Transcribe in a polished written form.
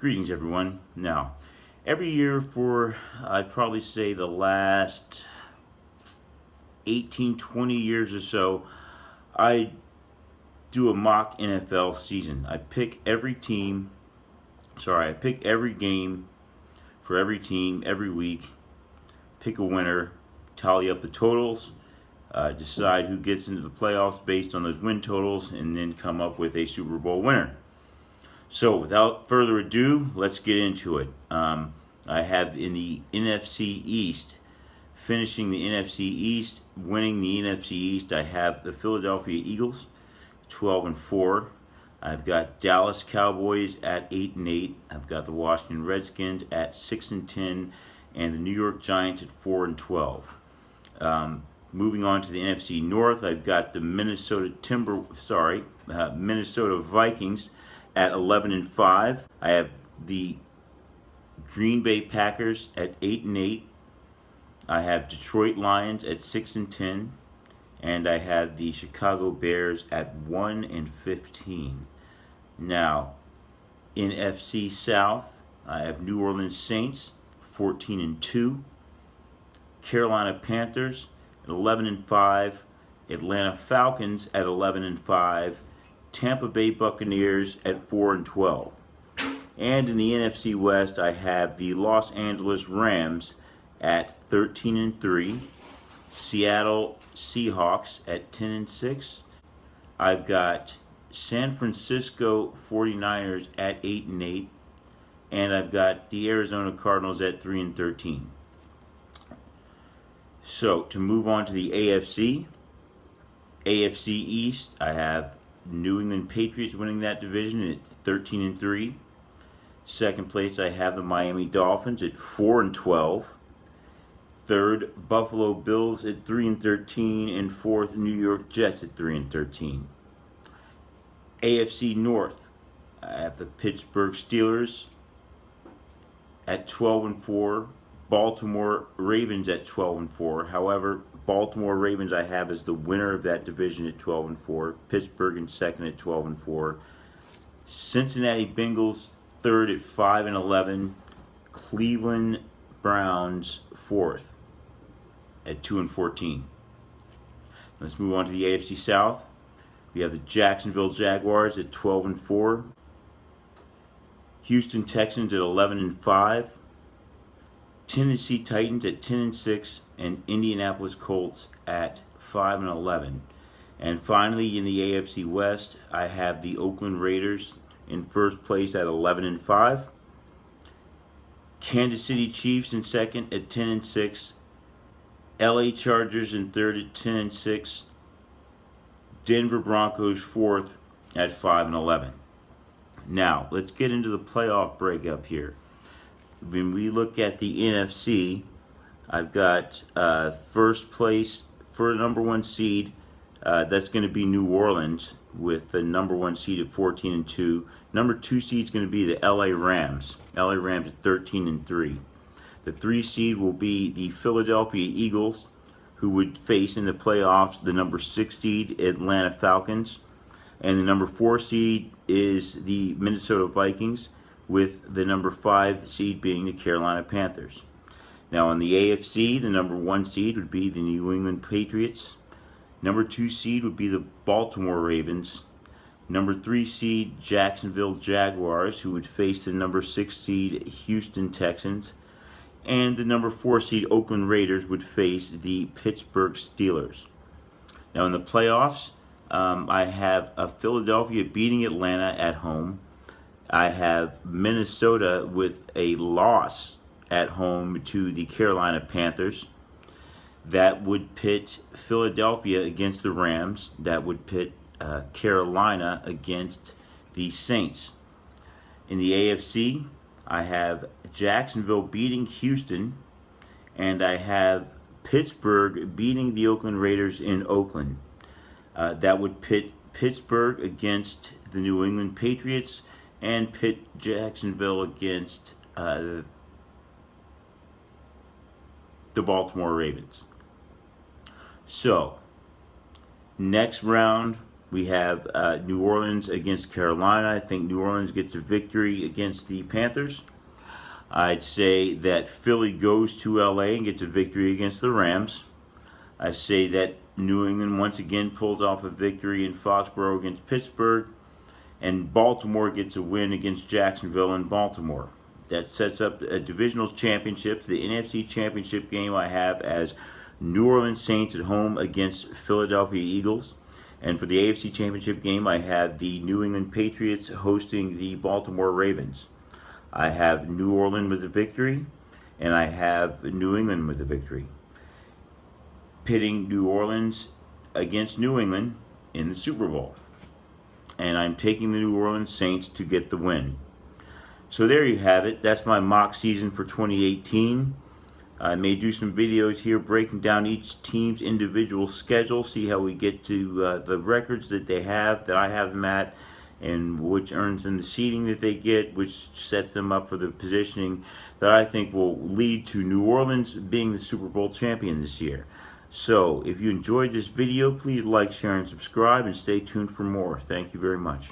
Greetings, everyone. Now, every year for, I'd probably say the last 18, 20 years or so, I do a mock NFL season. I pick every game for every team every week, pick a winner, tally up the totals, decide who gets into the playoffs based on those win totals, and then come up with a Super Bowl winner. So, without further ado, let's get into it. I have in the NFC East, finishing the NFC East, winning the NFC East, I have the Philadelphia Eagles, 12-4. I've got Dallas Cowboys at 8-8. I've got the Washington Redskins at 6-10, and the New York Giants at 4-12. Moving on to the NFC North, I've got the Minnesota Vikings at 11-5. I have the Green Bay Packers at 8-8. I have Detroit Lions at 6-10, and I have the Chicago Bears at 1-15. Now, in FC South, I have New Orleans Saints 14-2, Carolina Panthers at 11-5, Atlanta Falcons at 11-5. Tampa Bay Buccaneers at 4-12. And in the NFC West, I have the Los Angeles Rams at 13-3, Seattle Seahawks at 10-6. I've got San Francisco 49ers at 8-8, and I've got the Arizona Cardinals at 3-13. So to move on to the AFC East, I have New England Patriots winning that division at 13-3. Second place, I have the Miami Dolphins at 4-12. Third, Buffalo Bills at 3-13, and fourth, New York Jets at 3-13. AFC North, I have the Pittsburgh Steelers at 12-4. Baltimore Ravens at 12-4. However, Baltimore Ravens I have as the winner of that division at 12-4. Pittsburgh in second at 12-4. Cincinnati Bengals third at 5-11. Cleveland Browns fourth at 2-14. Let's move on to the AFC South. We have the Jacksonville Jaguars at 12-4. Houston Texans at 11-5. Tennessee Titans at 10-6, and Indianapolis Colts at 5-11. And finally, in the AFC West, I have the Oakland Raiders in first place at 11-5. Kansas City Chiefs in second at 10-6. LA Chargers in third at 10-6. Denver Broncos fourth at 5-11. Now, let's get into the playoff breakup here. When we look at the NFC, I've got first place for number one seed. That's going to be New Orleans with the number one seed at 14-2. Number two seed is going to be the LA Rams. LA Rams at 13-3. The three seed will be the Philadelphia Eagles, who would face in the playoffs the number 6 seed Atlanta Falcons. And the number 4 seed is the Minnesota Vikings, with the number 5 seed being the Carolina Panthers. Now in the AFC, the number 1 seed would be the New England Patriots. Number 2 seed would be the Baltimore Ravens. Number 3 seed, Jacksonville Jaguars, who would face the number 6 seed Houston Texans. And the number 4 seed Oakland Raiders would face the Pittsburgh Steelers. Now in the playoffs, I have Philadelphia beating Atlanta at home. I have Minnesota with a loss at home to the Carolina Panthers. That would pit Philadelphia against the Rams. That would pit Carolina against the Saints. In the AFC, I have Jacksonville beating Houston, and I have Pittsburgh beating the Oakland Raiders in Oakland. That would pit Pittsburgh against the New England Patriots, and pit Jacksonville against the Baltimore Ravens. So, next round We have New Orleans against Carolina. I think New Orleans gets a victory against the Panthers. I'd say that Philly goes to LA and gets a victory against the Rams. I say that New England once again pulls off a victory in Foxborough against Pittsburgh, and Baltimore gets a win against Jacksonville in Baltimore. That sets up a divisional championships. The NFC Championship game I have as New Orleans Saints at home against Philadelphia Eagles. And for the AFC Championship game, I have the New England Patriots hosting the Baltimore Ravens. I have New Orleans with a victory, and I have New England with a victory. Pitting New Orleans against New England in the Super Bowl. And I'm taking the New Orleans Saints to get the win. So there you have it. That's my mock season for 2018. I may do some videos here breaking down each team's individual schedule, see how we get to the records that they have, that I have them at, and which earns them the seeding that they get, which sets them up for the positioning that I think will lead to New Orleans being the Super Bowl champion this year. So if you enjoyed this video, please like, share, and subscribe, and stay tuned for more. Thank you very much.